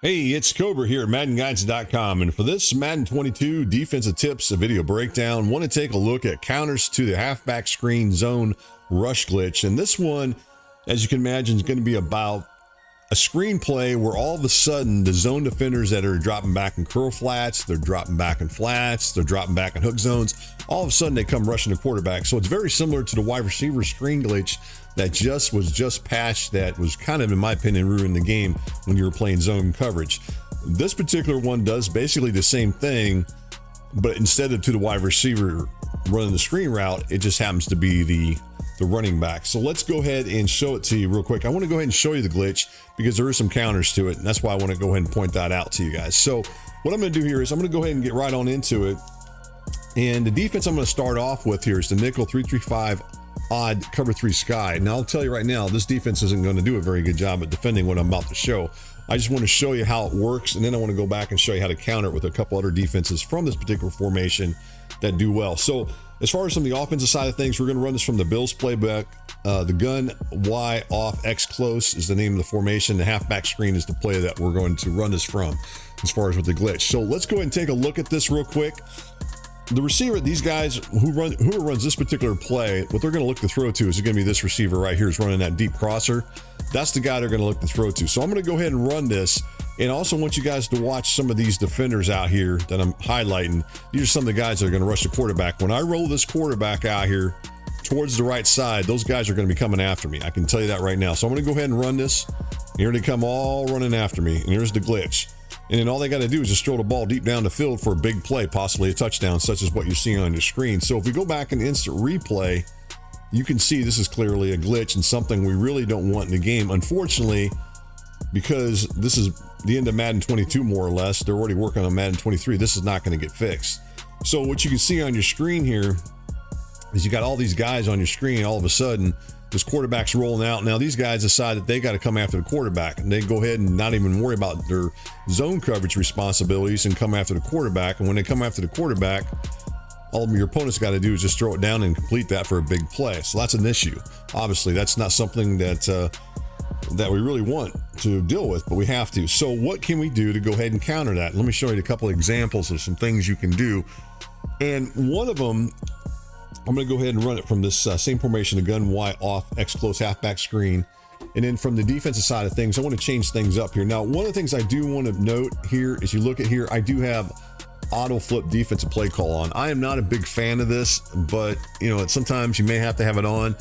Hey, it's Cobra here at MaddenGuides.com, and for this Madden 22 defensive tips, a video breakdown, want to take a look at counters to the halfback screen zone rush glitch. And this one, as you can imagine, is going to be about a screenplay where all of a sudden the zone defenders that are dropping back in curl flats, they're dropping back in flats, they're dropping back in hook zones, all of a sudden they come rushing the quarterback. So it's very similar to the wide receiver screen glitch that was just patched, that was kind of, in my opinion, ruining the game when you were playing zone coverage. This particular one does basically the same thing, but instead of to the wide receiver running the screen route, it just happens to be the running back. So let's go ahead and show it to you real quick. I want to go ahead and show you the glitch because there are some counters to it, and that's why I want to go ahead and point that out to you guys. So what I'm going to do here is I'm going to go ahead and get right on into it. And the defense I'm going to start off with here is the nickel 3-3-5-odd-cover-3 Now I'll tell you right now, this defense isn't going to do a very good job at defending what I'm about to show. I just want to show you how it works, and then I want to go back and show you how to counter it with a couple other defenses from this particular formation that do well. So as far as from the offensive side of things, we're going to run this from the Bills playbook. The gun Y off X close is the name of the formation. The halfback screen is the play that we're going to run this from as far as with the glitch. So let's go ahead and take a look at this real quick. The receiver, these guys who runs this particular play, what they're going to look to throw to is going to be this receiver right here is running that deep crosser. That's the guy they're going to look to throw to. So I'm going to go ahead and run this. And I also want you guys to watch some of these defenders out here that I'm highlighting. These are some of the guys that are going to rush the quarterback. When I roll this quarterback out here towards the right side, those guys are going to be coming after me. I can tell you that right now. So I'm going to go ahead and run this. Here they come all running after me. And here's the glitch. And then all they got to do is just throw the ball deep down the field for a big play, possibly a touchdown, such as what you're seeing on your screen. So if we go back and instant replay, you can see this is clearly a glitch and something we really don't want in the game. Unfortunately, because this is the end of Madden 22, more or less, they're already working on Madden 23. This is not going to get fixed. So what you can see on your screen here is you got all these guys on your screen. All of a sudden, this quarterback's rolling out. Now these guys decide that they got to come after the quarterback, and they go ahead and not even worry about their zone coverage responsibilities and come after the quarterback. And when they come after the quarterback, all your opponent's got to do is just throw it down and complete that for a big play. So that's an issue. Obviously, that's not something that we really want to deal with, but we have to. So what can we do to go ahead and counter that? Let me show you a couple of examples of some things you can do. And one of them, I'm going to go ahead and run it from this same formation, the gun Y off X close halfback screen. And then from the defensive side of things, I want to change things up here. Now, one of the things I do want to note here is you look at here, I do have auto flip defensive play call on. I am not a big fan of this, but sometimes you may have to have it on.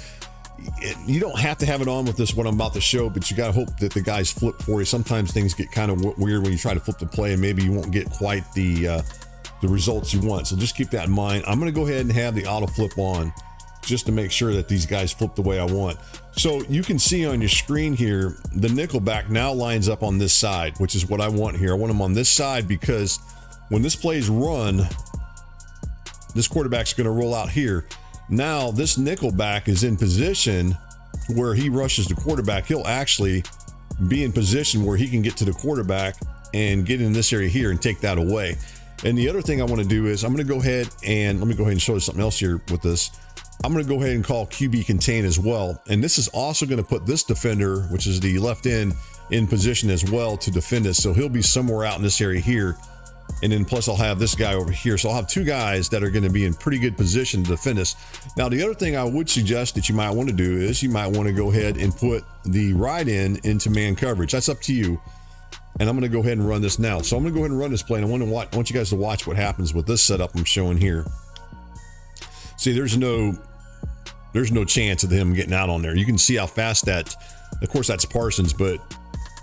You don't have to have it on with this, what I'm about to show, but you got to hope that the guys flip for you. Sometimes things get kind of weird when you try to flip the play, and maybe you won't get quite the results you want. So just keep that in mind. I'm going to go ahead and have the auto flip on just to make sure that these guys flip the way I want. So you can see on your screen here, the nickelback now lines up on this side, which is what I want here. I want them on this side because when this play is run, this quarterback's going to roll out here. Now this nickelback is in position where he rushes the quarterback. He'll actually be in position where he can get to the quarterback and get in this area here and take that away. And the other thing I want to do is I'm going to go ahead and let me go ahead and show you something else here with this. I'm going to go ahead and call QB contain as well. And this is also going to put this defender, which is the left end, in position as well to defend us. So he'll be somewhere out in this area here. And then plus I'll have this guy over here. So I'll have two guys that are going to be in pretty good position to defend us. Now, the other thing I would suggest that you might want to do is you might want to go ahead and put the right end into man coverage. That's up to you. And I'm going to go ahead and run this now. So I'm going to go ahead and run this play. And I want you guys to watch what happens with this setup I'm showing here. See, there's no chance of him getting out on there. You can see how fast that, of course, that's Parsons, but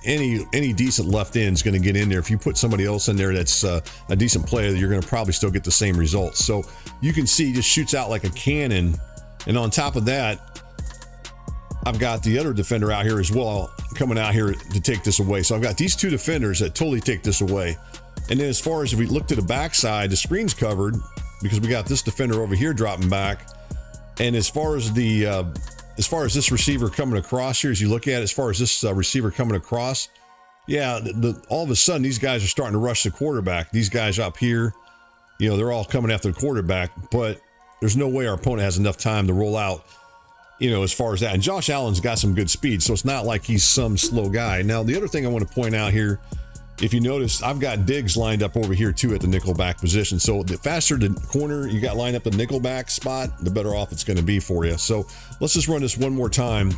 any decent left end is going to get in there. If you put somebody else in there that's a decent player, you're going to probably still get the same results. So you can see he just shoots out like a cannon. And on top of that, I've got the other defender out here as well coming out here to take this away. So I've got these two defenders that totally take this away. And then as far as if we look to the backside, the screen's covered because we got this defender over here dropping back. And as far as this receiver coming across here, as you look at it, as far as this receiver coming across, yeah, all of a sudden these guys are starting to rush the quarterback. These guys up here, they're all coming after the quarterback, but there's no way our opponent has enough time to roll out, as far as that. And Josh Allen's got some good speed, so it's not like he's some slow guy. Now, the other thing I want to point out here if you notice, I've got Diggs lined up over here too at the nickelback position. So the faster the corner you got lined up the nickelback spot, the better off it's going to be for you. So let's just run this one more time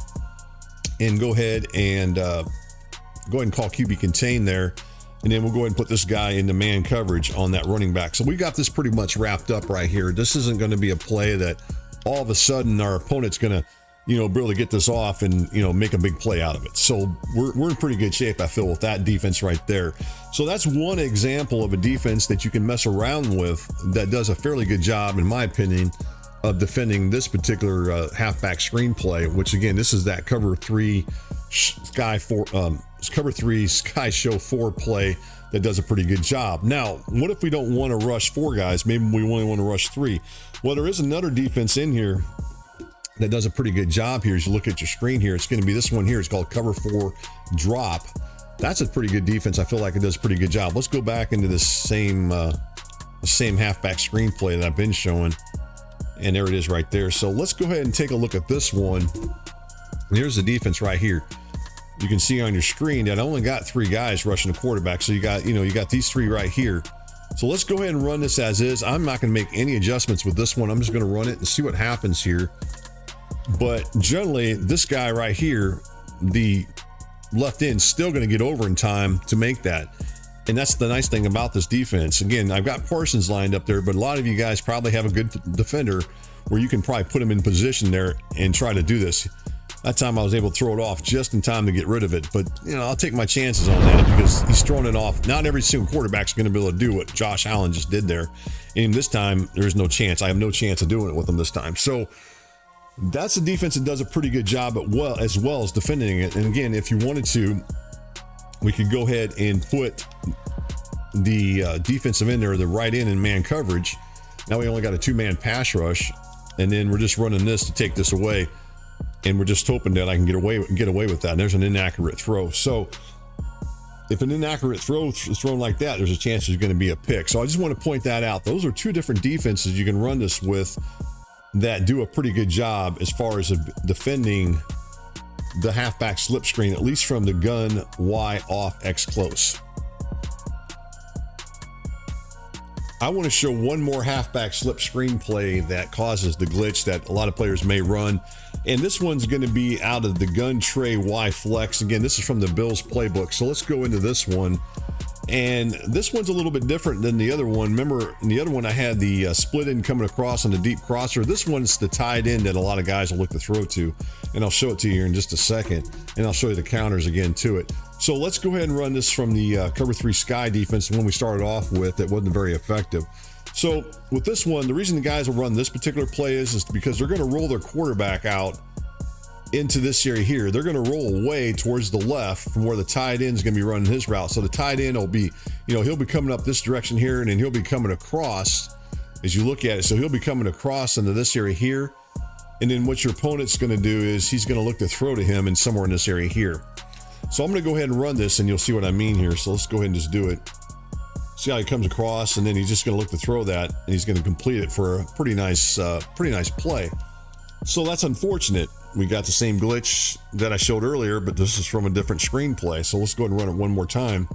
and go ahead and call QB contain there. And then we'll go ahead and put this guy into man coverage on that running back. So we got this pretty much wrapped up right here. This isn't going to be a play that all of a sudden our opponent's going to, be able to get this off and, make a big play out of it. So we're in pretty good shape, I feel, with that defense right there. So that's one example of a defense that you can mess around with that does a fairly good job, in my opinion, of defending this particular halfback screen play, which again, this is that cover three sky show 4 play that does a pretty good job. Now, what if we don't want to rush 4 guys? Maybe we only want to rush 3. Well, there is another defense in here that does a pretty good job here. As you look at your screen here, it's going to be this one here. It's called cover 4 drop. That's a pretty good defense. I feel like it does a pretty good job. Let's go back into this same halfback screen play that I've been showing. And there it is right there. So let's go ahead and take a look at this one. Here's the defense right here. You can see on your screen that I only got 3 guys rushing the quarterback. So you got these 3 right here. So let's go ahead and run this as is. I'm not going to make any adjustments with this one. I'm just going to run it and see what happens here. But generally, this guy right here, the left end, still going to get over in time to make that. And that's the nice thing about this defense. Again, I've got Parsons lined up there, but a lot of you guys probably have a good defender where you can probably put him in position there and try to do this. That time I was able to throw it off just in time to get rid of it. But, I'll take my chances on that because he's throwing it off. Not every single quarterback's going to be able to do what Josh Allen just did there. And this time, there's no chance. I have no chance of doing it with him this time. So that's a defense that does a pretty good job as well as defending it. And again, if you wanted to, we could go ahead and put the defensive end there, the right end in man coverage. Now we only got a 2-man pass rush, and then we're just running this to take this away. And we're just hoping that I can get away with that. And there's an inaccurate throw. So if an inaccurate throw is thrown like that, there's a chance there's going to be a pick. So I just want to point that out. Those are 2 different defenses you can run this with that do a pretty good job as far as defending the halfback slip screen, at least from the gun Y off X close. I want to show one more halfback slip screen play that causes the glitch that a lot of players may run. And this one's going to be out of the gun tray Y flex. Again, this is from the Bills playbook. So let's go into this one. And this one's a little bit different than the other one. Remember, in the other one, I had the split end coming across on the deep crosser. This one's the tight end that a lot of guys will look to throw to. And I'll show it to you here in just a second. And I'll show you the counters again to it. So let's go ahead and run this from the cover 3 sky defense. The one we started off with, it wasn't very effective. So with this one, the reason the guys will run this particular play is because they're going to roll their quarterback out into this area here. They're going to roll away towards the left from where the tight end is going to be running his route. So the tight end will be, he'll be coming up this direction here, and then he'll be coming across as you look at it. So he'll be coming across into this area here. And then what your opponent's going to do is he's going to look to throw to him and somewhere in this area here. So I'm going to go ahead and run this and you'll see what I mean here. So let's go ahead and just do it. See how he comes across, and then he's just going to look to throw that, and he's going to complete it for a pretty nice play. So that's unfortunate. We got the same glitch that I showed earlier, but this is from a different screenplay. So let's go ahead and run it one more time.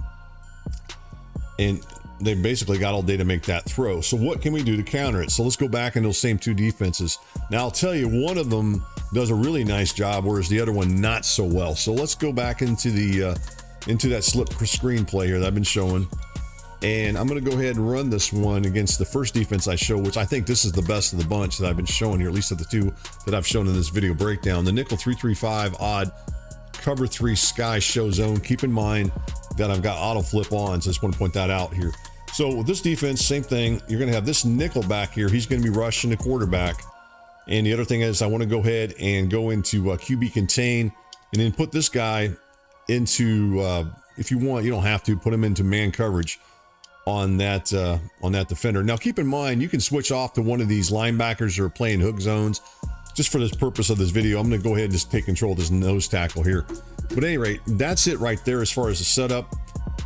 And they basically got all day to make that throw. So what can we do to counter it? So let's go back in those same 2 defenses. Now I'll tell you, one of them does a really nice job, whereas the other one not so well. So let's go back into that slip screen play here that I've been showing. And I'm going to go ahead and run this one against the first defense I show, which I think this is the best of the bunch that I've been showing here, at least of the 2 that I've shown in this video breakdown. The nickel 335 odd cover 3 sky show zone. Keep in mind that I've got auto flip on, so I just want to point that out here. So with this defense, same thing. You're going to have this nickel back here. He's going to be rushing the quarterback. And the other thing is I want to go ahead and go into QB contain and then put this guy into, if you want, you don't have to, put him into man coverage on that defender. Now keep in mind, you can switch off to one of these linebackers who are playing hook zones. Just for this purpose of this video, I'm going to go ahead and just take control of this nose tackle here. But at any rate, that's it right there as far as the setup.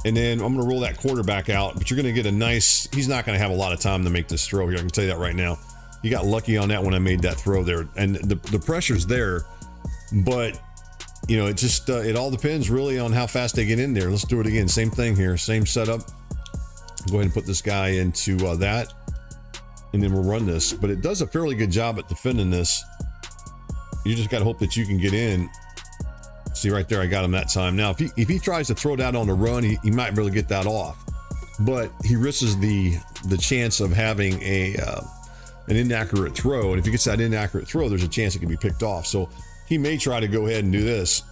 And then I'm going to roll that quarterback out, but you're going to get a nice, he's not going to have a lot of time to make this throw here. I can tell you that right now. He got lucky on that when I made that throw there. And the pressure's there, but you know, it just, it all depends really on how fast they get in there. Let's do it again. Same thing here, same setup. Go ahead and put this guy into that, and then we'll run this. But it does a fairly good job at defending this. You just got to hope that you can get in. See right there, I got him that time. Now, if he tries to throw that on the run, he might really get that off. But he risks the chance of having an inaccurate throw. And if he gets that inaccurate throw, there's a chance it can be picked off. So he may try to go ahead and do this.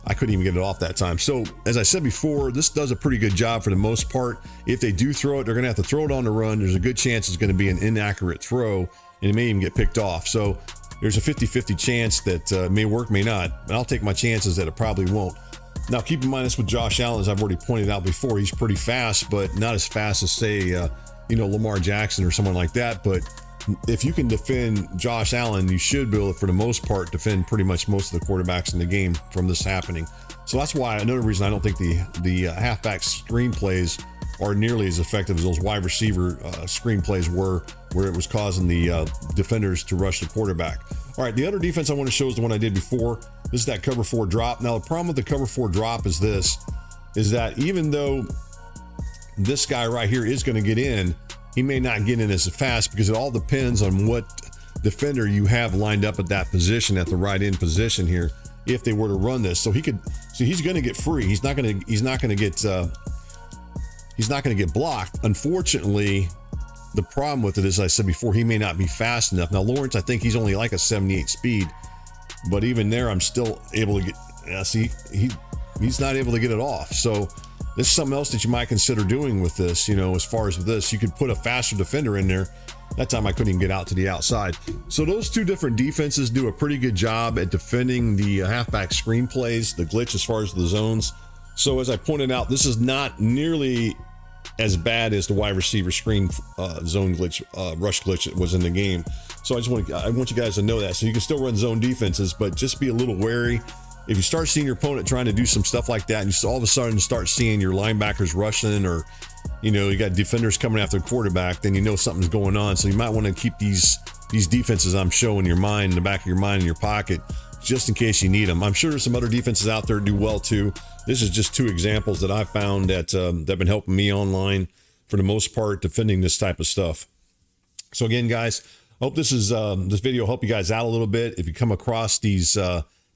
I couldn't even get it off that time. So as I said before, this does a pretty good job for the most part. If they do throw it, they're going to have to throw it on the run. There's a good chance it's going to be an inaccurate throw, and it may even get picked off. So there's a 50-50 chance that may work, may not. And I'll take my chances that it probably won't. Now, keep in mind this with Josh Allen, as I've already pointed out before, he's pretty fast, but not as fast as, say, Lamar Jackson or someone like that. But if you can defend Josh Allen, you should be able to, for the most part, defend pretty much most of the quarterbacks in the game from this happening. So that's why another reason I don't think the halfback screen plays are nearly as effective as those wide receiver screen plays were, where it was causing the defenders to rush the quarterback. All right, the other defense I want to show is the one I did before. This is that cover 4 drop. Now, the problem with the cover 4 drop is that even though this guy right here is going to get in, he may not get in as fast because it all depends on what defender you have lined up at that position, at the right end position here, if they were to run this. So he's going to get free. He's not going to get blocked. Unfortunately, the problem with it, as I said before, he may not be fast enough. Now, Lawrence, I think he's only like a 78 speed, but even there, I'm still able to get, he's not able to get it off. So this is something else that you might consider doing with this, as far as with this, you could put a faster defender in there. That time I couldn't even get out to the outside. So those two different defenses do a pretty good job at defending the halfback screen plays, the glitch as far as the zones. So as I pointed out, this is not nearly as bad as the wide receiver screen zone glitch, rush glitch that was in the game. So I want you guys to know that. So you can still run zone defenses, but just be a little wary. If you start seeing your opponent trying to do some stuff like that, and you all of a sudden start seeing your linebackers rushing, or you got defenders coming after the quarterback, then something's going on. So you might want to keep these defenses I'm showing in your mind, in the back of your mind, in your pocket, just in case you need them. I'm sure there's some other defenses out there that do well too. This is just 2 examples that I found that have been helping me online for the most part, defending this type of stuff. So again, guys, I hope this video helped you guys out a little bit. If you come across these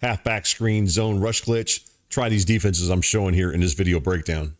halfback screen zone rush glitch, try these defenses I'm showing here in this video breakdown.